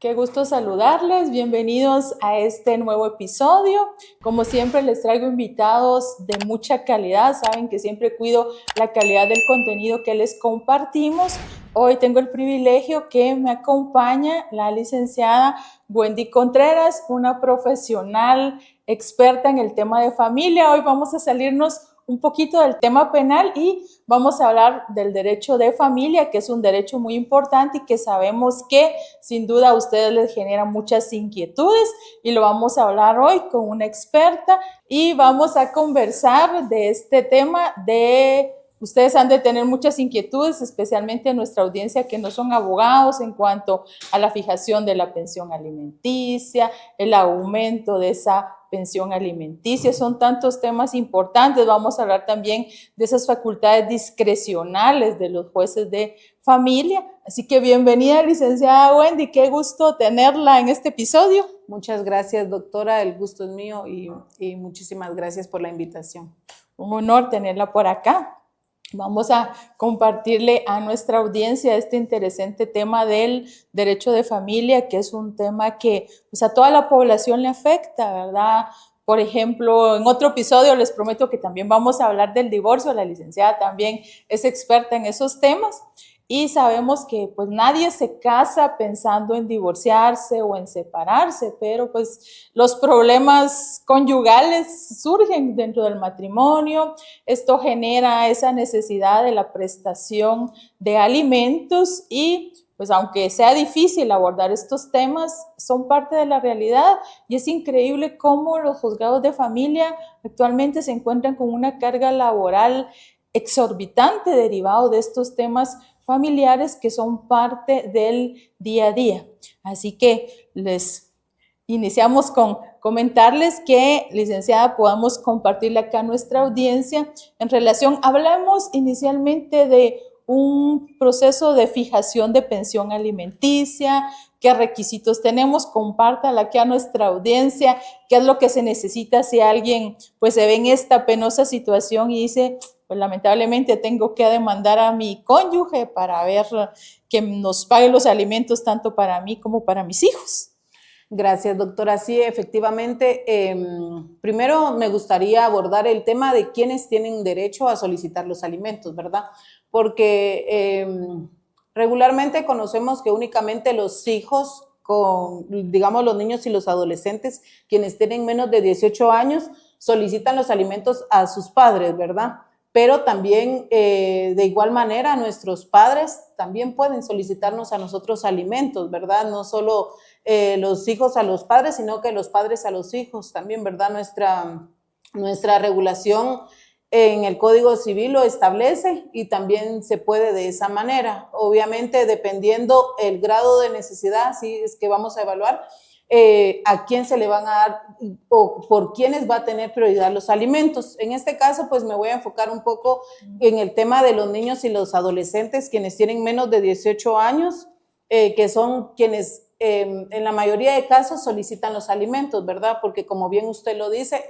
Qué gusto saludarles, bienvenidos a este nuevo episodio. Como siempre les traigo invitados de mucha calidad, saben que siempre cuido la calidad del contenido que les compartimos. Hoy tengo el privilegio que me acompaña la licenciada Wendy Contreras, una profesional experta en el tema de familia. Hoy vamos a salirnos un poquito del tema penal y vamos a hablar del derecho de familia, que es un derecho muy importante y que sabemos que sin duda a ustedes les genera muchas inquietudes y lo vamos a hablar hoy con una experta y vamos a conversar de este tema de... Ustedes han de tener muchas inquietudes, especialmente en nuestra audiencia que no son abogados, en cuanto a la fijación de la pensión alimenticia, el aumento de esa pensión alimenticia, son tantos temas importantes. Vamos a hablar también de esas facultades discrecionales de los jueces de familia. Así que bienvenida, licenciada Wendy, qué gusto tenerla en este episodio. Muchas gracias, doctora, el gusto es mío y muchísimas gracias por la invitación. Un honor tenerla por acá. Vamos a compartirle a nuestra audiencia este interesante tema del derecho de familia, que es un tema que pues, a toda la población le afecta, ¿verdad? Por ejemplo, en otro episodio les prometo que también vamos a hablar del divorcio. La licenciada también es experta en esos temas y sabemos que pues nadie se casa pensando en divorciarse o en separarse, pero pues los problemas conyugales surgen dentro del matrimonio. Esto genera esa necesidad de la prestación de alimentos y pues aunque sea difícil abordar estos temas, son parte de la realidad y es increíble cómo los juzgados de familia actualmente se encuentran con una carga laboral exorbitante derivado de estos temas familiares que son parte del día a día. Así que les iniciamos con comentarles que, licenciada, podamos compartirle acá a nuestra audiencia en relación, hablamos inicialmente de un proceso de fijación de pensión alimenticia, qué requisitos tenemos, compártala aquí a nuestra audiencia, qué es lo que se necesita si alguien pues se ve en esta penosa situación y dice, pues lamentablemente tengo que demandar a mi cónyuge para ver que nos pague los alimentos tanto para mí como para mis hijos. Gracias, doctora. Sí, efectivamente, primero me gustaría abordar el tema de quienes tienen derecho a solicitar los alimentos, ¿verdad? Porque regularmente conocemos que únicamente los hijos, digamos los niños y los adolescentes, quienes tienen menos de 18 años, solicitan los alimentos a sus padres, ¿verdad? Pero también de igual manera nuestros padres también pueden solicitarnos a nosotros alimentos, ¿verdad? No solo los hijos a los padres, sino que los padres a los hijos también, ¿verdad? Nuestra regulación en el Código Civil lo establece y también se puede de esa manera. Obviamente, dependiendo el grado de necesidad, sí es que vamos a evaluar a quién se le van a dar o por quiénes va a tener prioridad los alimentos. En este caso, pues me voy a enfocar un poco en el tema de los niños y los adolescentes, quienes tienen menos de 18 años, que son quienes en la mayoría de casos solicitan los alimentos, ¿verdad? Porque como bien usted lo dice,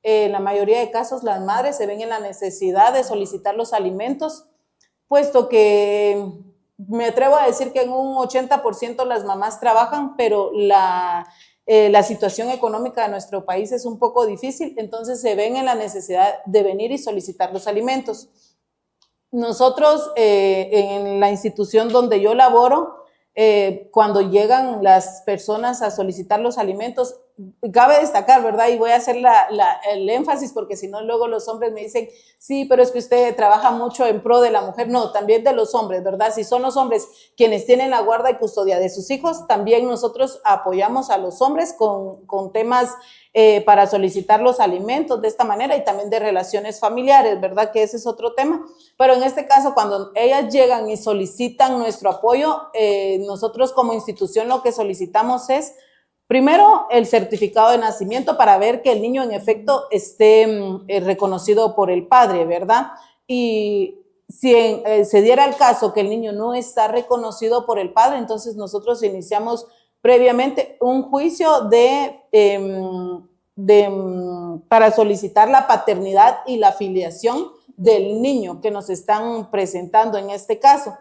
en la mayoría de casos las madres se ven en la necesidad de solicitar los alimentos, puesto que me atrevo a decir que en un 80% las mamás trabajan, pero la situación económica de nuestro país es un poco difícil, entonces se ven en la necesidad de venir y solicitar los alimentos. Nosotros en la institución donde yo laboro, cuando llegan las personas a solicitar los alimentos, cabe destacar, ¿verdad? Y voy a hacer el énfasis porque si no luego los hombres me dicen, sí, pero es que usted trabaja mucho en pro de la mujer. No, también de los hombres, ¿verdad? Si son los hombres quienes tienen la guarda y custodia de sus hijos, también nosotros apoyamos a los hombres con temas para solicitar los alimentos de esta manera y también de relaciones familiares, ¿verdad? Que ese es otro tema. Pero en este caso, cuando ellas llegan y solicitan nuestro apoyo, nosotros como institución lo que solicitamos es, primero, el certificado de nacimiento para ver que el niño en efecto esté reconocido por el padre, ¿verdad? Y si se diera el caso que el niño no está reconocido por el padre, entonces nosotros iniciamos previamente un juicio para solicitar la paternidad y la filiación del niño que nos están presentando en este caso.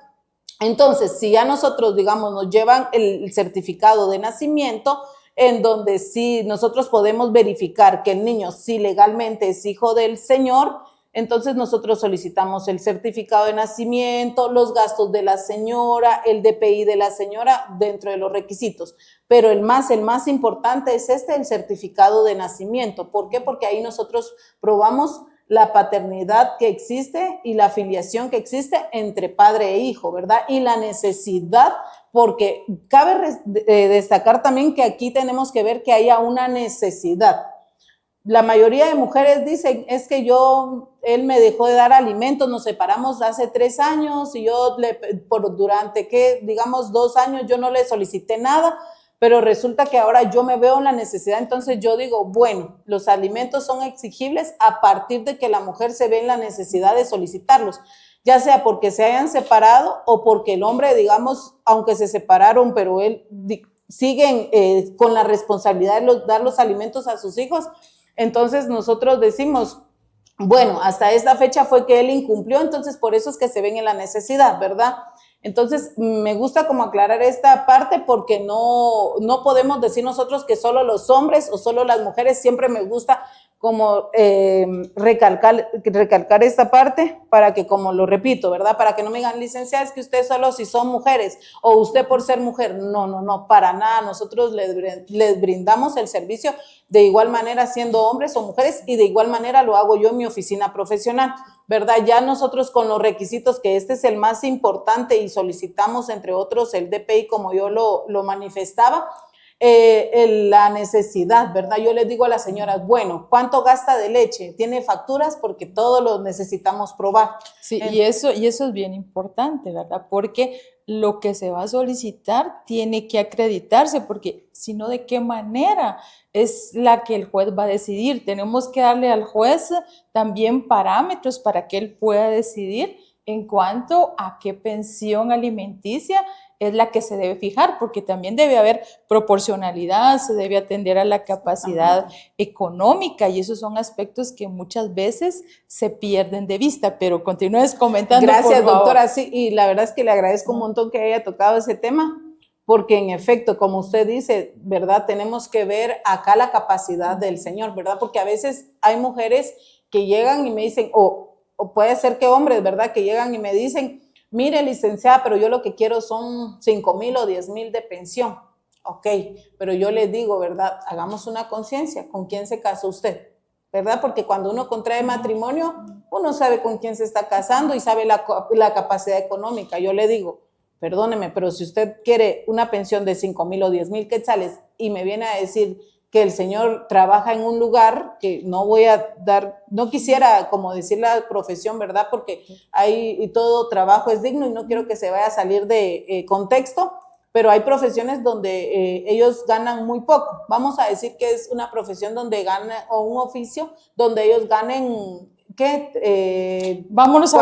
Entonces, si ya nosotros, digamos, nos llevan el certificado de nacimiento, en donde sí nosotros podemos verificar que el niño sí legalmente es hijo del señor, entonces nosotros solicitamos el certificado de nacimiento, los gastos de la señora, el DPI de la señora dentro de los requisitos. Pero el más importante es el certificado de nacimiento. ¿Por qué? Porque ahí nosotros probamos la paternidad que existe y la filiación que existe entre padre e hijo, ¿verdad? Y la necesidad, porque cabe destacar también que aquí tenemos que ver que haya una necesidad. La mayoría de mujeres dicen, es que él me dejó de dar alimentos, nos separamos hace 3 años y yo durante, digamos, 2 años yo no le solicité nada, pero resulta que ahora yo me veo en la necesidad, entonces yo digo, bueno, los alimentos son exigibles a partir de que la mujer se ve en la necesidad de solicitarlos, ya sea porque se hayan separado o porque el hombre, digamos, aunque se separaron, pero él siguen con la responsabilidad de dar los alimentos a sus hijos. Entonces nosotros decimos, bueno, hasta esta fecha fue que él incumplió, entonces por eso es que se ven en la necesidad, ¿verdad? Entonces me gusta como aclarar esta parte porque no podemos decir nosotros que solo los hombres o solo las mujeres, siempre me gusta como recalcar esta parte para que, como lo repito, ¿verdad? Para que no me digan, licenciada, es que usted solo si son mujeres o usted por ser mujer. No, para nada. Nosotros les brindamos el servicio de igual manera siendo hombres o mujeres y de igual manera lo hago yo en mi oficina profesional, ¿verdad? Ya nosotros con los requisitos, que este es el más importante y solicitamos entre otros el DPI como yo lo manifestaba, la necesidad, ¿verdad? Yo les digo a las señoras, bueno, ¿cuánto gasta de leche? ¿Tiene facturas? Porque todos lo necesitamos probar. Sí, y eso es bien importante, ¿verdad? Porque lo que se va a solicitar tiene que acreditarse, porque si no, ¿de qué manera es la que el juez va a decidir? Tenemos que darle al juez también parámetros para que él pueda decidir en cuanto a qué pensión alimenticia es la que se debe fijar, porque también debe haber proporcionalidad, se debe atender a la capacidad económica y esos son aspectos que muchas veces se pierden de vista, pero continúes comentando. Gracias, por favor. Doctora, sí, y la verdad es que le agradezco un montón que haya tocado ese tema, porque en efecto, como usted dice, ¿verdad? Tenemos que ver acá la capacidad del señor, ¿verdad? Porque a veces hay mujeres que llegan y me dicen, o puede ser que hombres, ¿verdad? Que llegan y me dicen, mire, licenciada, pero yo lo que quiero son 5,000 o 10,000 de pensión. Ok, pero yo les digo, ¿verdad? Hagamos una conciencia, ¿con quién se casó usted? ¿Verdad? Porque cuando uno contrae matrimonio, uno sabe con quién se está casando y sabe la capacidad económica. Yo le digo, perdóneme, pero si usted quiere una pensión de 5,000 o 10,000 quetzales y me viene a decir que el señor trabaja en un lugar que no quisiera como decir la profesión, ¿verdad? Porque todo trabajo es digno y no quiero que se vaya a salir de contexto, pero hay profesiones donde ellos ganan muy poco. Vamos a decir que es una profesión donde gana, o un oficio donde ellos ganen, ¿qué? Vámonos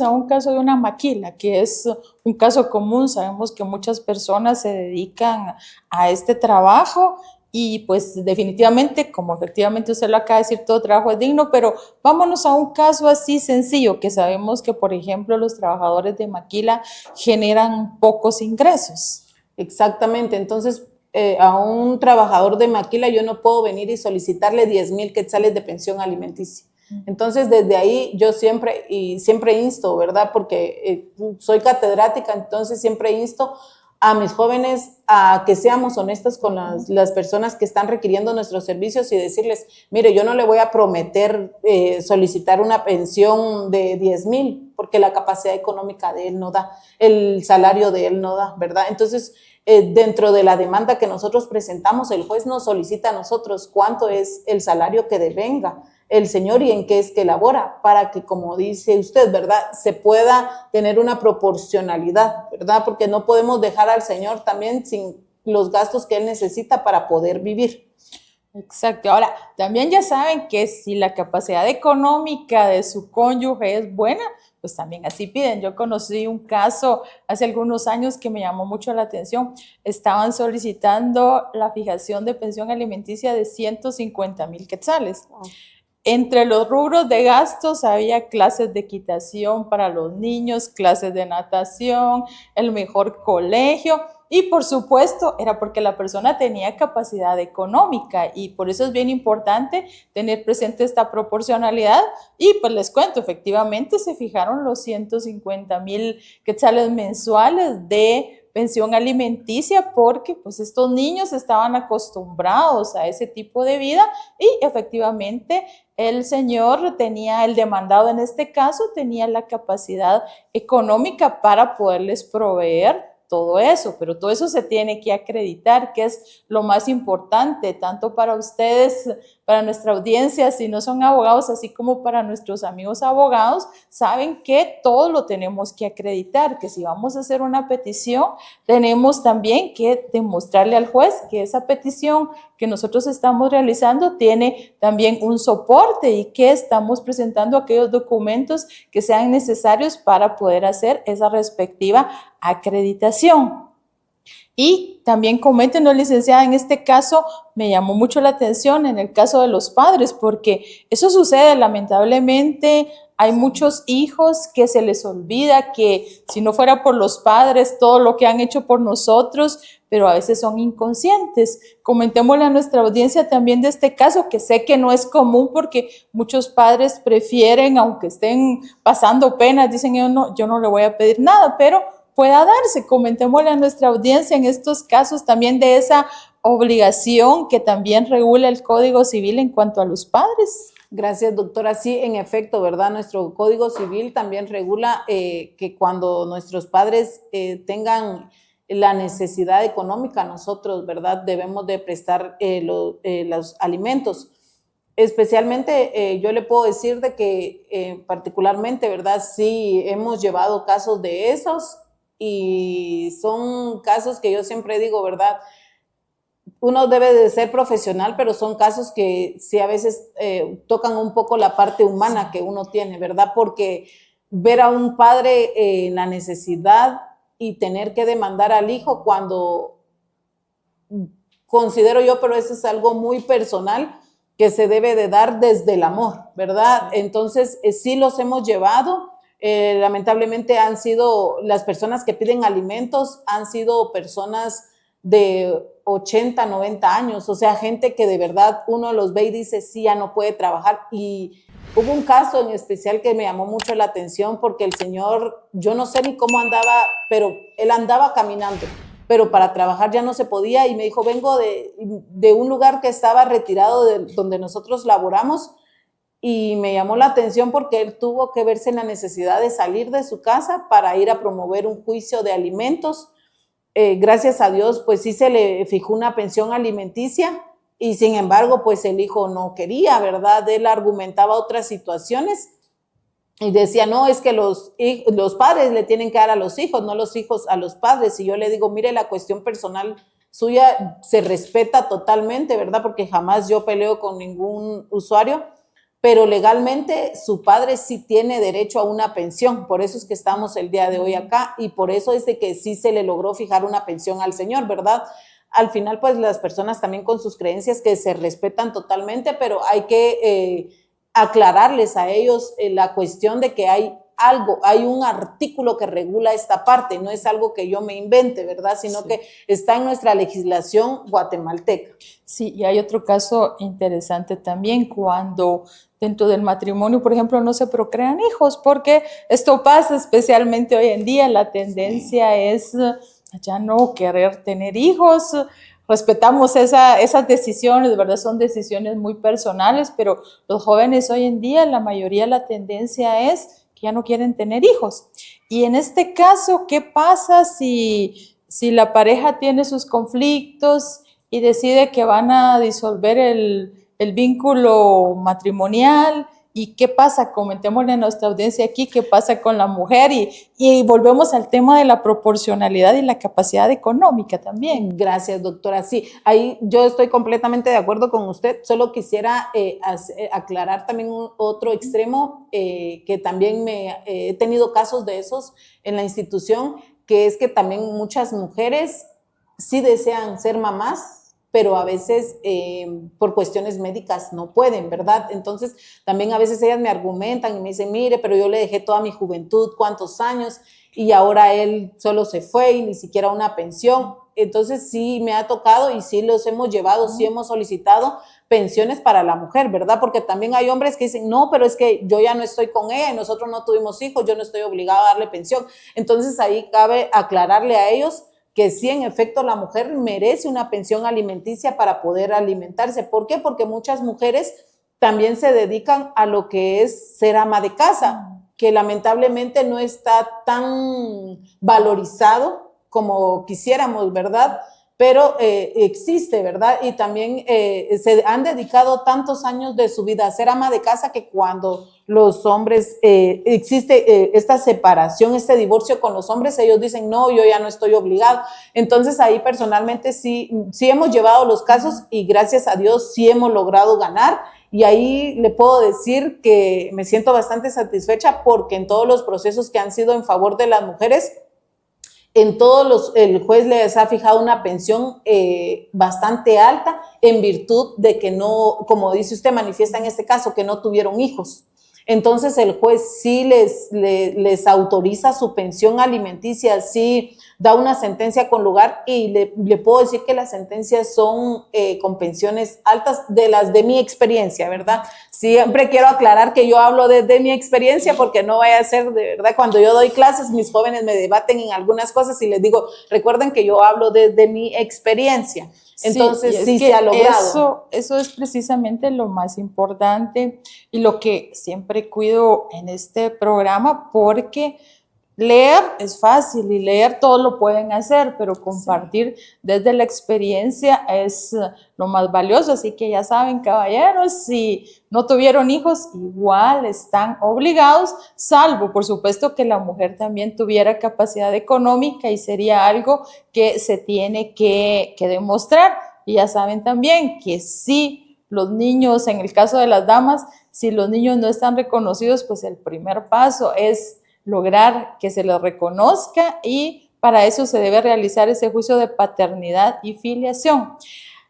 a un caso de una maquila, que es un caso común. Sabemos que muchas personas se dedican a este trabajo y pues definitivamente, como efectivamente usted lo acaba de decir, todo trabajo es digno, pero vámonos a un caso así sencillo, que sabemos que, por ejemplo, los trabajadores de maquila generan pocos ingresos. Exactamente, entonces a un trabajador de maquila yo no puedo venir y solicitarle 10,000 quetzales de pensión alimenticia. Entonces, desde ahí yo siempre insto, ¿verdad? Porque soy catedrática, entonces siempre insto a mis jóvenes a que seamos honestos con las personas que están requiriendo nuestros servicios y decirles, mire, yo no le voy a prometer solicitar una pensión de 10,000 porque la capacidad económica de él no da, el salario de él no da, ¿verdad? Entonces, dentro de la demanda que nosotros presentamos, el juez nos solicita a nosotros cuánto es el salario que devenga el señor y en qué es que labora, para que, como dice usted, ¿verdad?, se pueda tener una proporcionalidad, ¿verdad?, porque no podemos dejar al señor también sin los gastos que él necesita para poder vivir. Exacto. Ahora, también ya saben que si la capacidad económica de su cónyuge es buena, pues también así piden. Yo conocí un caso hace algunos años que me llamó mucho la atención. Estaban solicitando la fijación de pensión alimenticia de 150,000 quetzales. Entre los rubros de gastos había clases de equitación para los niños, clases de natación, el mejor colegio y por supuesto era porque la persona tenía capacidad económica y por eso es bien importante tener presente esta proporcionalidad y pues les cuento, efectivamente se fijaron los 150,000 quetzales mensuales de pensión alimenticia porque pues estos niños estaban acostumbrados a ese tipo de vida y efectivamente el señor tenía, el demandado en este caso, tenía la capacidad económica para poderles proveer todo eso, pero todo eso se tiene que acreditar, que es lo más importante, tanto para ustedes, para nuestra audiencia, si no son abogados, así como para nuestros amigos abogados, saben que todo lo tenemos que acreditar, que si vamos a hacer una petición, tenemos también que demostrarle al juez que esa petición que nosotros estamos realizando tiene también un soporte y que estamos presentando aquellos documentos que sean necesarios para poder hacer esa respectiva acreditación. Y también coméntenos, licenciada, en este caso me llamó mucho la atención en el caso de los padres, porque eso sucede lamentablemente. Hay muchos hijos que se les olvida que si no fuera por los padres, todo lo que han hecho por nosotros, pero a veces son inconscientes. Comentémosle a nuestra audiencia también de este caso, que sé que no es común porque muchos padres prefieren, aunque estén pasando penas, dicen yo no le voy a pedir nada, pero pueda darse. Comentémosle a nuestra audiencia en estos casos también de esa obligación que también regula el Código Civil en cuanto a los padres. Gracias, doctora. Sí, en efecto, ¿verdad? Nuestro Código Civil también regula que cuando nuestros padres tengan la necesidad económica, nosotros, ¿verdad? Debemos de prestar los alimentos. Especialmente, yo le puedo decir de que particularmente, ¿verdad? Sí, hemos llevado casos de esos y son casos que yo siempre digo, ¿verdad? Uno debe de ser profesional, pero son casos que sí a veces tocan un poco la parte humana que uno tiene, ¿verdad? Porque ver a un padre en la necesidad y tener que demandar al hijo cuando considero yo, pero eso es algo muy personal, que se debe de dar desde el amor, ¿verdad? Sí. Entonces, sí los hemos llevado. Lamentablemente han sido, las personas que piden alimentos han sido personas de 80, 90 años, o sea, gente que de verdad uno los ve y dice, sí, ya no puede trabajar. Y hubo un caso en especial que me llamó mucho la atención porque el señor, yo no sé ni cómo andaba, pero él andaba caminando, pero para trabajar ya no se podía y me dijo, vengo de un lugar que estaba retirado de donde nosotros laboramos y me llamó la atención porque él tuvo que verse en la necesidad de salir de su casa para ir a promover un juicio de alimentos. Gracias a Dios, pues sí se le fijó una pensión alimenticia y sin embargo, pues el hijo no quería, ¿verdad? Él argumentaba otras situaciones y decía, no, es que los padres le tienen que dar a los hijos, no los hijos a los padres. Y yo le digo, mire, la cuestión personal suya se respeta totalmente, ¿verdad? Porque jamás yo peleo con ningún usuario, pero legalmente su padre sí tiene derecho a una pensión, por eso es que estamos el día de hoy acá y por eso es de que sí se le logró fijar una pensión al señor, ¿verdad? Al final, pues las personas también con sus creencias que se respetan totalmente, pero hay que aclararles a ellos la cuestión de que hay un artículo que regula esta parte, no es algo que yo me invente, ¿verdad? Sino sí, que está en nuestra legislación guatemalteca. Sí, y hay otro caso interesante también cuando dentro del matrimonio, por ejemplo, no se procrean hijos, porque esto pasa especialmente hoy en día, la tendencia es ya no querer tener hijos. Respetamos esas decisiones, de verdad son decisiones muy personales, pero los jóvenes hoy en día, la mayoría, la tendencia es que ya no quieren tener hijos. Y en este caso, ¿qué pasa si la pareja tiene sus conflictos y decide que van a disolver el vínculo matrimonial? ¿Y qué pasa? Comentémosle a nuestra audiencia aquí qué pasa con la mujer y volvemos al tema de la proporcionalidad y la capacidad económica también. Gracias, doctora. Sí, ahí yo estoy completamente de acuerdo con usted. Solo quisiera aclarar también otro extremo que también he tenido casos de esos en la institución, que es que también muchas mujeres sí desean ser mamás, pero a veces por cuestiones médicas no pueden, ¿verdad? Entonces, también a veces ellas me argumentan y me dicen, mire, pero yo le dejé toda mi juventud, ¿cuántos años? Y ahora él solo se fue y ni siquiera una pensión. Entonces, sí me ha tocado y sí los hemos llevado, sí hemos solicitado pensiones para la mujer, ¿verdad? Porque también hay hombres que dicen, no, pero es que yo ya no estoy con ella y nosotros no tuvimos hijos, yo no estoy obligado a darle pensión. Entonces, ahí cabe aclararle a ellos que sí, en efecto, la mujer merece una pensión alimenticia para poder alimentarse. ¿Por qué? Porque muchas mujeres también se dedican a lo que es ser ama de casa, que lamentablemente no está tan valorizado como quisiéramos, ¿verdad? Pero existe, ¿verdad? Y también se han dedicado tantos años de su vida a ser ama de casa que cuando los hombres, existe esta separación, este divorcio con los hombres, ellos dicen, no, yo ya no estoy obligado. Entonces ahí personalmente sí hemos llevado los casos y gracias a Dios sí hemos logrado ganar. Y ahí le puedo decir que me siento bastante satisfecha porque en todos los procesos que han sido en favor de las mujeres, en todos el juez les ha fijado una pensión bastante alta en virtud de que no, como dice usted, manifiesta en este caso, que no tuvieron hijos. Entonces el juez sí les autoriza su pensión alimenticia, sí da una sentencia con lugar y le puedo decir que las sentencias son con pensiones altas de las de mi experiencia, ¿verdad? Siempre quiero aclarar que yo hablo de mi experiencia porque no vaya a ser, de verdad, cuando yo doy clases, mis jóvenes me debaten en algunas cosas y les digo, recuerden que yo hablo de mi experiencia. Entonces sí se ha logrado. Eso es precisamente lo más importante y lo que siempre cuido en este programa, porque leer es fácil y leer todo lo pueden hacer, pero compartir desde la experiencia es lo más valioso. Así que ya saben, caballeros, si no tuvieron hijos, igual están obligados, salvo, por supuesto, que la mujer también tuviera capacidad económica y sería algo que se tiene que demostrar. Y ya saben también que si los niños, en el caso de las damas, si los niños no están reconocidos, pues el primer paso es lograr que se les reconozca y para eso se debe realizar ese juicio de paternidad y filiación.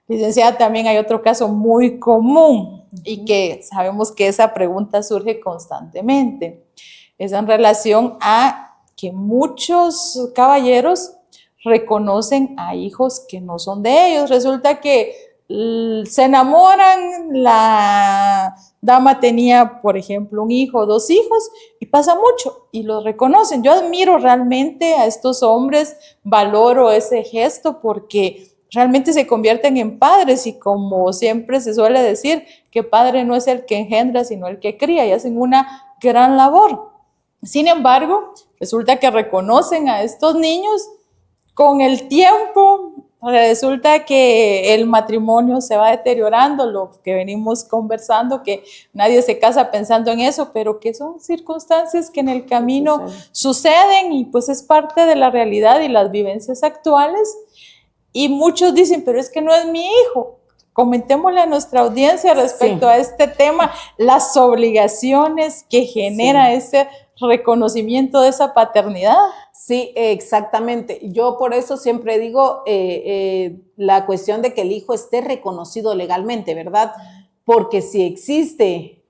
Licenciada, también hay otro caso muy común y que sabemos que esa pregunta surge constantemente. Es en relación a que muchos caballeros reconocen a hijos que no son de ellos. Resulta que se enamoran, la dama tenía, por ejemplo, un hijo, 2 hijos, y pasa mucho, y los reconocen. Yo admiro realmente a estos hombres, valoro ese gesto porque realmente se convierten en padres y como siempre se suele decir, que padre no es el que engendra, sino el que cría, y hacen una gran labor. Sin embargo, resulta que reconocen a estos niños. Con el tiempo resulta que el matrimonio se va deteriorando, lo que venimos conversando, que nadie se casa pensando en eso, pero que son circunstancias que en el camino suceden y pues es parte de la realidad y las vivencias actuales. Y muchos dicen, pero es que no es mi hijo. Comentémosle a nuestra audiencia respecto a este tema, las obligaciones que genera ese reconocimiento de esa paternidad. Sí, exactamente. Yo por eso siempre digo la cuestión de que el hijo esté reconocido legalmente, ¿verdad? Porque si existe,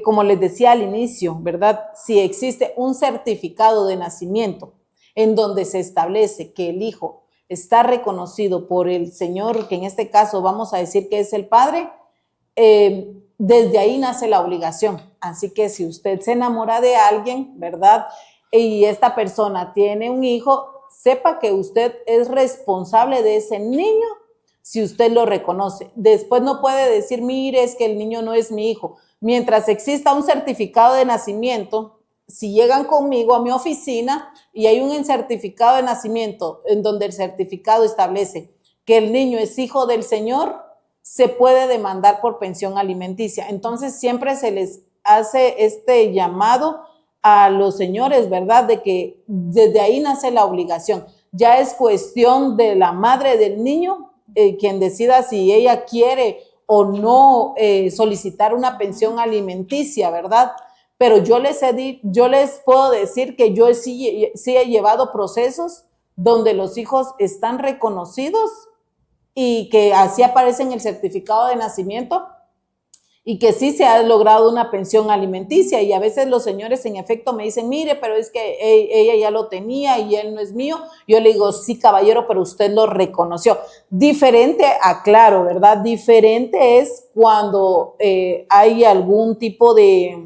como les decía al inicio, ¿verdad? Si existe un certificado de nacimiento en donde se establece que el hijo está reconocido por el señor, que en este caso vamos a decir que es el padre, desde ahí nace la obligación. Así que si usted se enamora de alguien, ¿verdad? Y esta persona tiene un hijo, sepa que usted es responsable de ese niño si usted lo reconoce. Después no puede decir, mire, es que el niño no es mi hijo. Mientras exista un certificado de nacimiento, si llegan conmigo a mi oficina y hay un certificado de nacimiento en donde el certificado establece que el niño es hijo del señor, se puede demandar por pensión alimenticia. Entonces siempre se les hace este llamado a los señores, ¿verdad? De que desde ahí nace la obligación. Ya es cuestión de la madre del niño, quien decida si ella quiere o no solicitar una pensión alimenticia, ¿verdad? Pero yo les puedo decir que yo sí he llevado procesos donde los hijos están reconocidos y que así aparece en el certificado de nacimiento y que sí se ha logrado una pensión alimenticia. Y a veces los señores en efecto me dicen, mire, pero es que ella ya lo tenía y él no es mío. Yo le digo, sí, caballero, pero usted lo reconoció. Diferente, aclaro, ¿verdad? Diferente es cuando hay algún tipo de...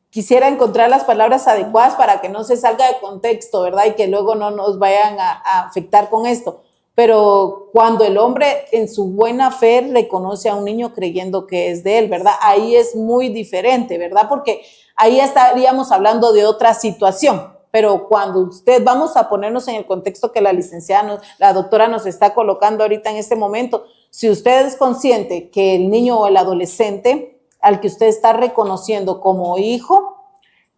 Quisiera encontrar las palabras adecuadas para que no se salga de contexto, ¿verdad? Y que luego no nos vayan a afectar con esto. Pero cuando el hombre en su buena fe reconoce a un niño creyendo que es de él, ¿verdad? Ahí es muy diferente, ¿verdad? Porque ahí estaríamos hablando de otra situación. Pero cuando usted, vamos a ponernos en el contexto que la licenciada, la doctora nos está colocando ahorita en este momento, si usted es consciente que el niño o el adolescente al que usted está reconociendo como hijo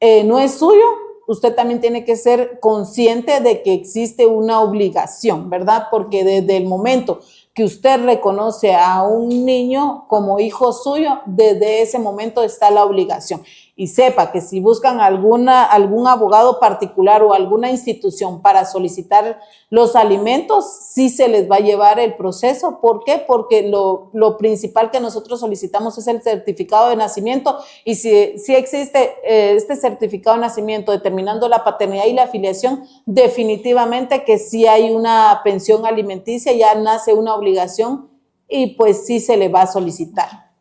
no es suyo, usted también tiene que ser consciente de que existe una obligación, ¿verdad? Porque desde el momento que usted reconoce a un niño como hijo suyo, desde ese momento está la obligación. Y sepa que si buscan algún abogado particular o alguna institución para solicitar los alimentos, sí se les va a llevar el proceso. ¿Por qué? Porque lo principal que nosotros solicitamos es el certificado de nacimiento, y si existe este certificado de nacimiento determinando la paternidad y la afiliación, definitivamente que sí hay una pensión alimenticia, ya nace una obligación y pues sí se le va a solicitar.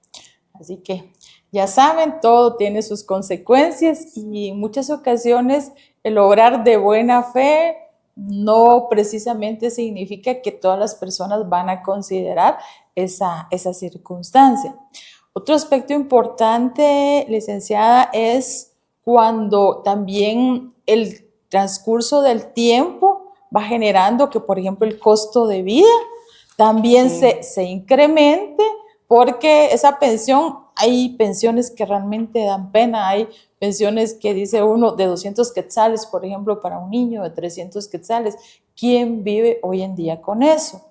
Así que ya saben, todo tiene sus consecuencias y en muchas ocasiones el obrar de buena fe no precisamente significa que todas las personas van a considerar esa circunstancia. Otro aspecto importante, licenciada, es cuando también el transcurso del tiempo va generando que, por ejemplo, el costo de vida también se incremente, porque esa pensión, hay pensiones que realmente dan pena, hay pensiones que dice uno de 200 quetzales, por ejemplo, para un niño, de 300 quetzales. ¿Quién vive hoy en día con eso?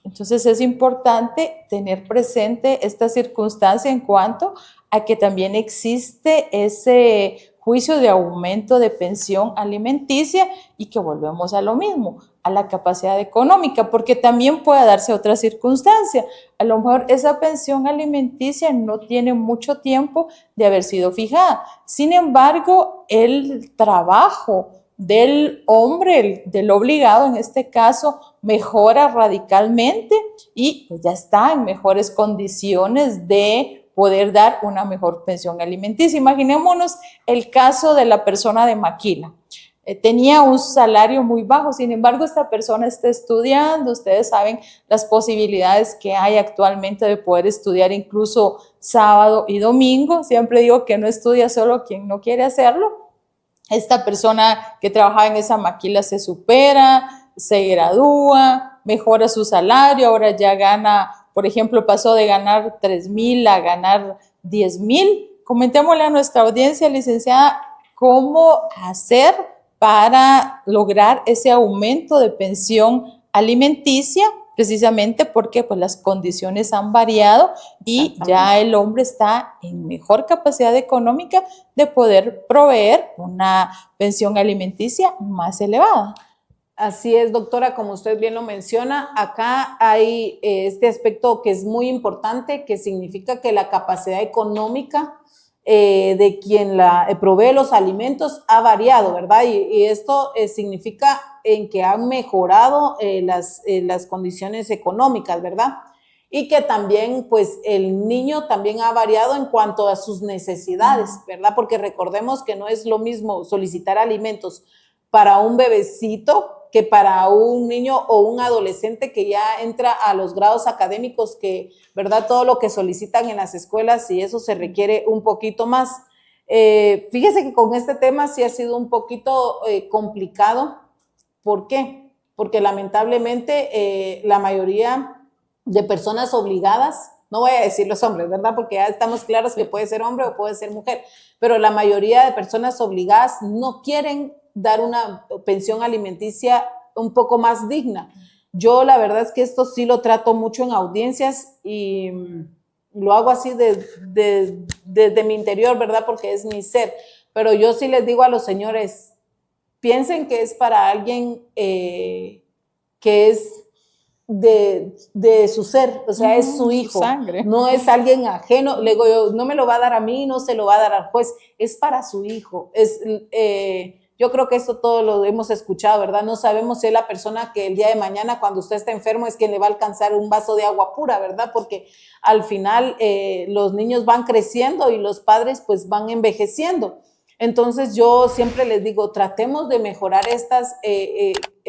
Entonces es importante tener presente esta circunstancia en cuanto a que también existe ese juicio de aumento de pensión alimenticia y que volvemos a lo mismo, a la capacidad económica, porque también puede darse otra circunstancia. A lo mejor esa pensión alimenticia no tiene mucho tiempo de haber sido fijada. Sin embargo, el trabajo del hombre, del obligado en este caso, mejora radicalmente y pues ya está en mejores condiciones de poder dar una mejor pensión alimenticia. Imaginémonos el caso de la persona de Maquila. Tenía un salario muy bajo, sin embargo, esta persona está estudiando. Ustedes saben las posibilidades que hay actualmente de poder estudiar incluso sábado y domingo. Siempre digo que no estudia solo quien no quiere hacerlo. Esta persona que trabajaba en esa maquila se supera, se gradúa, mejora su salario, ahora ya gana, por ejemplo, pasó de ganar 3,000 a ganar 10,000. Comentémosle a nuestra audiencia, licenciada, cómo hacer para lograr ese aumento de pensión alimenticia, precisamente porque pues, las condiciones han variado y ya el hombre está en mejor capacidad económica de poder proveer una pensión alimenticia más elevada. Así es, doctora, como usted bien lo menciona, acá hay este aspecto que es muy importante, que significa que la capacidad económica de quien provee los alimentos ha variado, ¿verdad? Y esto significa en que han mejorado las condiciones económicas, ¿verdad? Y que también, pues, el niño también ha variado en cuanto a sus necesidades, ¿verdad? Porque recordemos que no es lo mismo solicitar alimentos para un bebecito que para un niño o un adolescente que ya entra a los grados académicos, que, ¿verdad? Todo lo que solicitan en las escuelas y eso se requiere un poquito más. Fíjese que con este tema sí ha sido un poquito complicado. ¿Por qué? Porque lamentablemente la mayoría de personas obligadas, no voy a decir los hombres, ¿verdad? Porque ya estamos claros que puede ser hombre o puede ser mujer, pero la mayoría de personas obligadas no quieren dar una pensión alimenticia un poco más digna. Yo la verdad es que esto sí lo trato mucho en audiencias y lo hago así desde mi interior, ¿verdad? Porque es mi ser. Pero yo sí les digo a los señores, piensen que es para alguien que es de su ser, o sea, es su hijo, sangre. No es alguien ajeno. Le digo yo, no me lo va a dar a mí, no se lo va a dar al juez, es para su hijo. Yo creo que esto todo lo hemos escuchado, ¿verdad? No sabemos si es la persona que el día de mañana, cuando usted está enfermo, es quien le va a alcanzar un vaso de agua pura, ¿verdad? Porque al final los niños van creciendo y los padres pues van envejeciendo. Entonces yo siempre les digo, tratemos de mejorar estas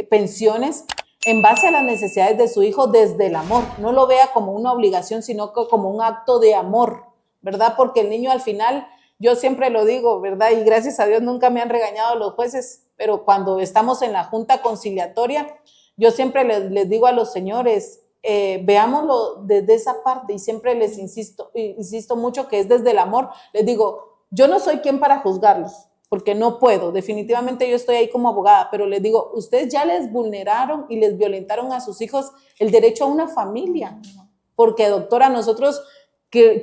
pensiones en base a las necesidades de su hijo desde el amor. No lo vea como una obligación, sino como un acto de amor, ¿verdad? Porque el niño al final, yo siempre lo digo, ¿verdad? Y gracias a Dios nunca me han regañado los jueces, pero cuando estamos en la junta conciliatoria, yo siempre les digo a los señores, veámoslo desde esa parte, y siempre les insisto mucho que es desde el amor. Les digo, yo no soy quien para juzgarlos, porque no puedo, definitivamente yo estoy ahí como abogada, pero les digo, ustedes ya les vulneraron y les violentaron a sus hijos el derecho a una familia, porque doctora, nosotros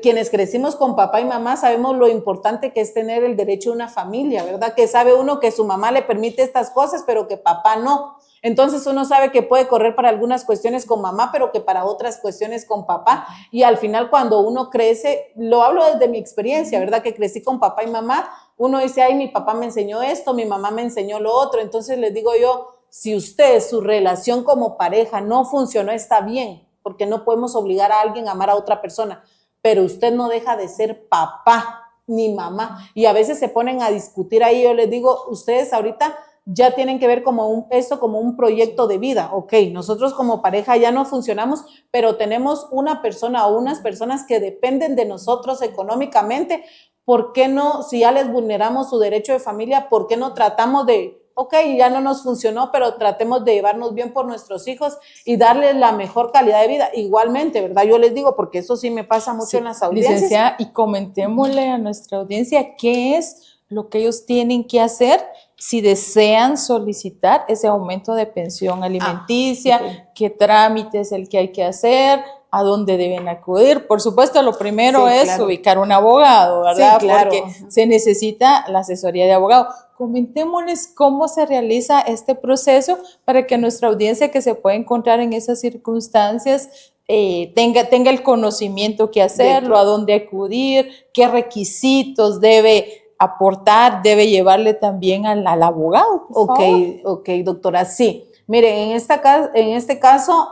quienes crecimos con papá y mamá sabemos lo importante que es tener el derecho a una familia, ¿verdad? Que sabe uno que su mamá le permite estas cosas, pero que papá no. Entonces uno sabe que puede correr para algunas cuestiones con mamá, pero que para otras cuestiones con papá. Y al final cuando uno crece, lo hablo desde mi experiencia, ¿verdad? Que crecí con papá y mamá, uno dice, ay, mi papá me enseñó esto, mi mamá me enseñó lo otro. Entonces les digo yo, si usted, su relación como pareja no funcionó, está bien, porque no podemos obligar a alguien a amar a otra persona, pero usted no deja de ser papá ni mamá. Y a veces se ponen a discutir ahí, yo les digo, ustedes ahorita ya tienen que ver esto como un proyecto de vida. Ok, nosotros como pareja ya no funcionamos, pero tenemos una persona o unas personas que dependen de nosotros económicamente. ¿Por qué no, si ya les vulneramos su derecho de familia, por qué no tratamos de, ok, ya no nos funcionó, pero tratemos de llevarnos bien por nuestros hijos y darles la mejor calidad de vida? Igualmente, ¿verdad? Yo les digo, porque eso sí me pasa mucho en las audiencias. Licenciada, y comentémosle a nuestra audiencia qué es lo que ellos tienen que hacer si desean solicitar ese aumento de pensión alimenticia, okay, qué trámite es el que hay que hacer, a dónde deben acudir. Por supuesto, lo primero es claro, ubicar un abogado, ¿verdad? Sí, claro. Porque se necesita la asesoría de abogado. Comentémosles cómo se realiza este proceso para que nuestra audiencia que se pueda encontrar en esas circunstancias tenga el conocimiento que hacerlo, a dónde acudir, qué requisitos debe aportar, debe llevarle también al abogado. Ok, doctora, sí. Mire, en este caso,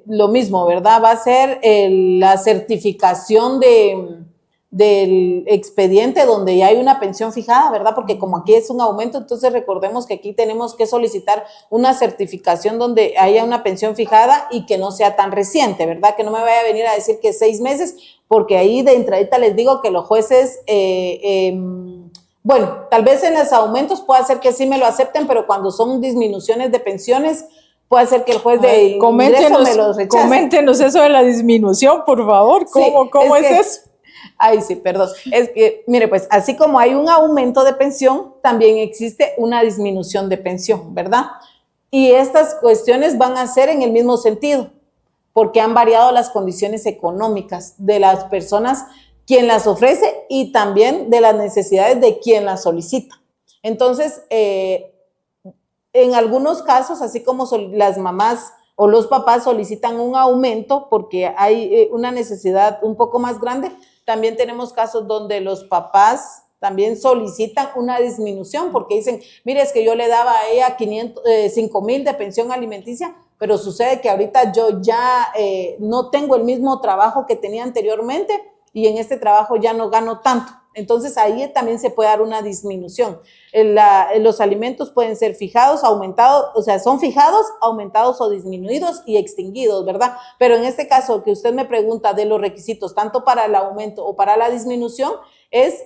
lo mismo, ¿verdad? Va a ser la certificación del expediente donde ya hay una pensión fijada, ¿verdad? Porque como aquí es un aumento, entonces recordemos que aquí tenemos que solicitar una certificación donde haya una pensión fijada y que no sea tan reciente, ¿verdad? Que no me vaya a venir a decir que 6 meses, porque ahí de entradita les digo que los jueces... bueno, tal vez en los aumentos puede ser que sí me lo acepten, pero cuando son disminuciones de pensiones, puede ser que el juez de ingreso me los rechace. Coméntenos eso de la disminución, por favor. ¿Cómo es eso? Ay, sí, perdón. Es que, mire, pues así como hay un aumento de pensión, también existe una disminución de pensión, ¿verdad? Y estas cuestiones van a ser en el mismo sentido, porque han variado las condiciones económicas de las personas quien las ofrece y también de las necesidades de quien las solicita. Entonces, en algunos casos, así como las mamás o los papás solicitan un aumento porque hay una necesidad un poco más grande, también tenemos casos donde los papás también solicitan una disminución porque dicen, mire, es que yo le daba a ella 5,000 de pensión alimenticia, pero sucede que ahorita yo ya no tengo el mismo trabajo que tenía anteriormente y en este trabajo ya no gano tanto. Entonces ahí también se puede dar una disminución. Los alimentos pueden ser fijados, aumentados, o sea, son fijados, aumentados o disminuidos y extinguidos, ¿verdad? Pero en este caso que usted me pregunta de los requisitos, tanto para el aumento o para la disminución, es,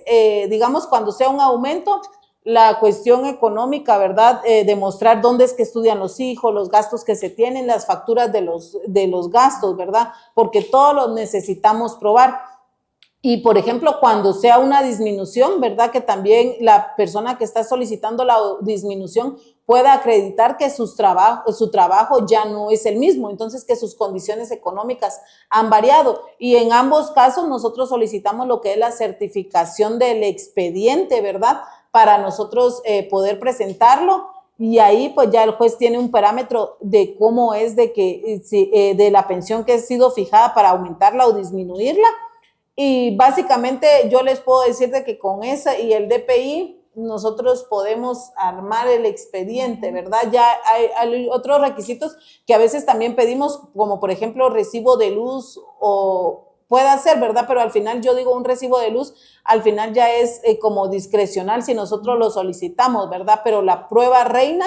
digamos, cuando sea un aumento, la cuestión económica, ¿verdad? Demostrar dónde es que estudian los hijos, los gastos que se tienen, las facturas de los gastos, ¿verdad? Porque todos los necesitamos probar. Y, por ejemplo, cuando sea una disminución, ¿verdad? Que también la persona que está solicitando la disminución pueda acreditar que su trabajo ya no es el mismo, entonces que sus condiciones económicas han variado. Y en ambos casos nosotros solicitamos lo que es la certificación del expediente, ¿verdad? Para nosotros poder presentarlo Y ahí pues ya el juez tiene un parámetro de cómo es de la pensión que ha sido fijada para aumentarla o disminuirla. Y básicamente yo les puedo decir de que con esa y el DPI nosotros podemos armar el expediente, ¿verdad? Ya hay otros requisitos que a veces también pedimos, como por ejemplo recibo de luz o pueda ser, ¿verdad? Pero al final yo digo un recibo de luz, al final ya es como discrecional si nosotros lo solicitamos, ¿verdad? Pero la prueba reina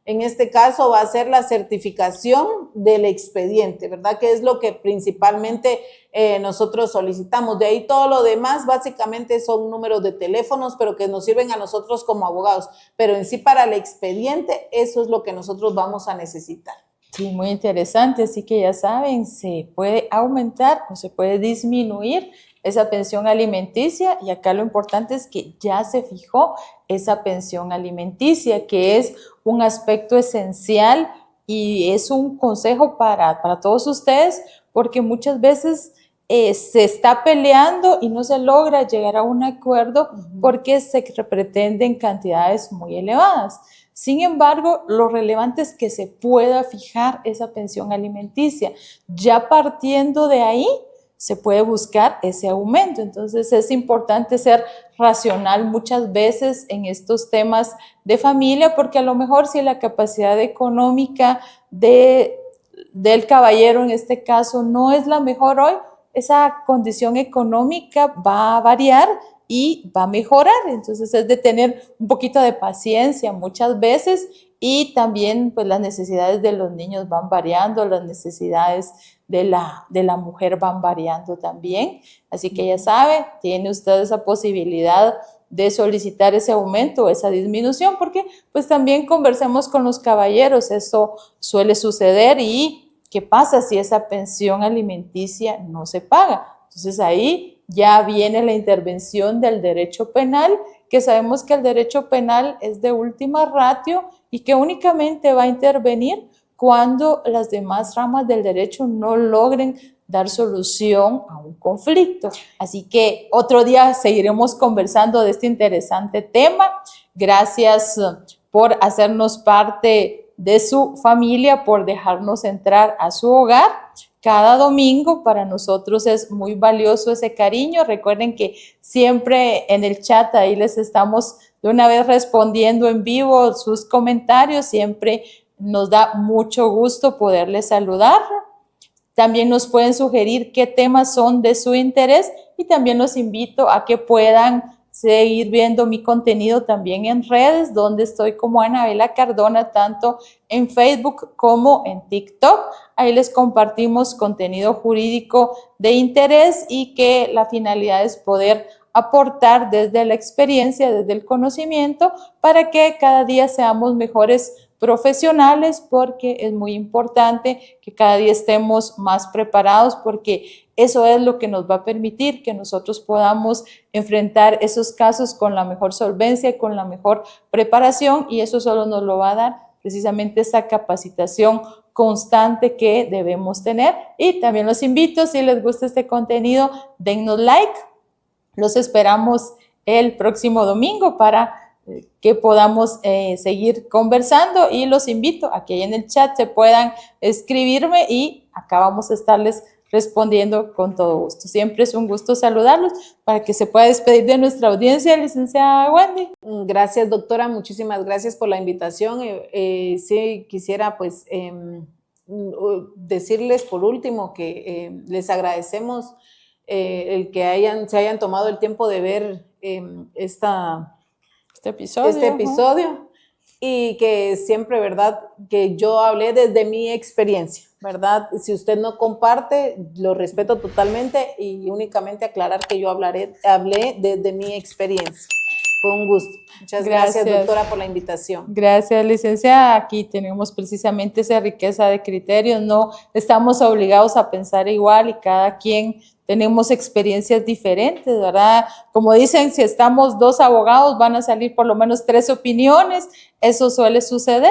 en este caso va a ser la certificación del expediente, ¿verdad? Que es lo que principalmente nosotros solicitamos. De ahí todo lo demás básicamente son números de teléfonos, pero que nos sirven a nosotros como abogados. Pero en sí para el expediente eso es lo que nosotros vamos a necesitar. Sí, muy interesante. Así que ya saben, se puede aumentar o se puede disminuir esa pensión alimenticia, y acá lo importante es que ya se fijó esa pensión alimenticia, que es un aspecto esencial y es un consejo para todos ustedes, porque muchas veces se está peleando y no se logra llegar a un acuerdo porque se pretenden cantidades muy elevadas. Sin embargo, lo relevante es que se pueda fijar esa pensión alimenticia. Ya partiendo de ahí, se puede buscar ese aumento. Entonces es importante ser racional muchas veces en estos temas de familia, porque a lo mejor si la capacidad económica del caballero en este caso no es la mejor hoy, esa condición económica va a variar y va a mejorar. Entonces es de tener un poquito de paciencia muchas veces, y también pues las necesidades de los niños van variando, las necesidades de la mujer van variando también. Así que ya sabe, tiene usted esa posibilidad de solicitar ese aumento o esa disminución, porque pues también conversemos con los caballeros, eso suele suceder. ¿Y qué pasa si esa pensión alimenticia no se paga? Entonces ahí ya viene la intervención del derecho penal, que sabemos que el derecho penal es de última ratio y que únicamente va a intervenir cuando las demás ramas del derecho no logren dar solución a un conflicto. Así que otro día seguiremos conversando de este interesante tema. Gracias por hacernos parte de su familia, por dejarnos entrar a su hogar cada domingo. Para nosotros es muy valioso ese cariño. Recuerden que siempre en el chat ahí les estamos de una vez respondiendo en vivo sus comentarios. Siempre nos da mucho gusto poderles saludar. También nos pueden sugerir qué temas son de su interés, y también los invito a que puedan seguir viendo mi contenido también en redes, donde estoy como Anabela Cardona, tanto en Facebook como en TikTok. Ahí les compartimos contenido jurídico de interés y que la finalidad es poder aportar desde la experiencia, desde el conocimiento, para que cada día seamos mejores profesionales, porque es muy importante que cada día estemos más preparados, porque eso es lo que nos va a permitir que nosotros podamos enfrentar esos casos con la mejor solvencia, con la mejor preparación, y eso solo nos lo va a dar precisamente esa capacitación constante que debemos tener. Y también los invito, si les gusta este contenido, dennos like. Los esperamos el próximo domingo para que podamos seguir conversando, y los invito a que ahí en el chat se puedan escribirme y acá vamos a estarles respondiendo con todo gusto. Siempre es un gusto saludarlos. Para que se pueda despedir de nuestra audiencia, licenciada Wendy. Gracias, doctora, muchísimas gracias por la invitación. Sí, quisiera pues decirles por último que les agradecemos el que se hayan tomado el tiempo de ver este episodio, y que siempre, ¿verdad?, que yo hablé desde mi experiencia, ¿verdad? Si usted no comparte, lo respeto totalmente, y únicamente aclarar que yo hablé desde mi experiencia. Fue un gusto. Muchas gracias, doctora, por la invitación. Gracias, licenciada. Aquí tenemos precisamente esa riqueza de criterios. No estamos obligados a pensar igual, y cada quien tenemos experiencias diferentes, ¿verdad? Como dicen, si estamos dos abogados, van a salir por lo menos 3 opiniones. Eso suele suceder.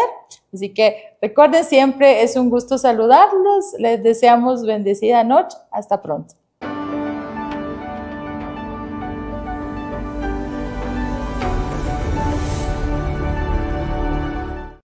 Así que recuerden, siempre es un gusto saludarlos. Les deseamos bendecida noche. Hasta pronto.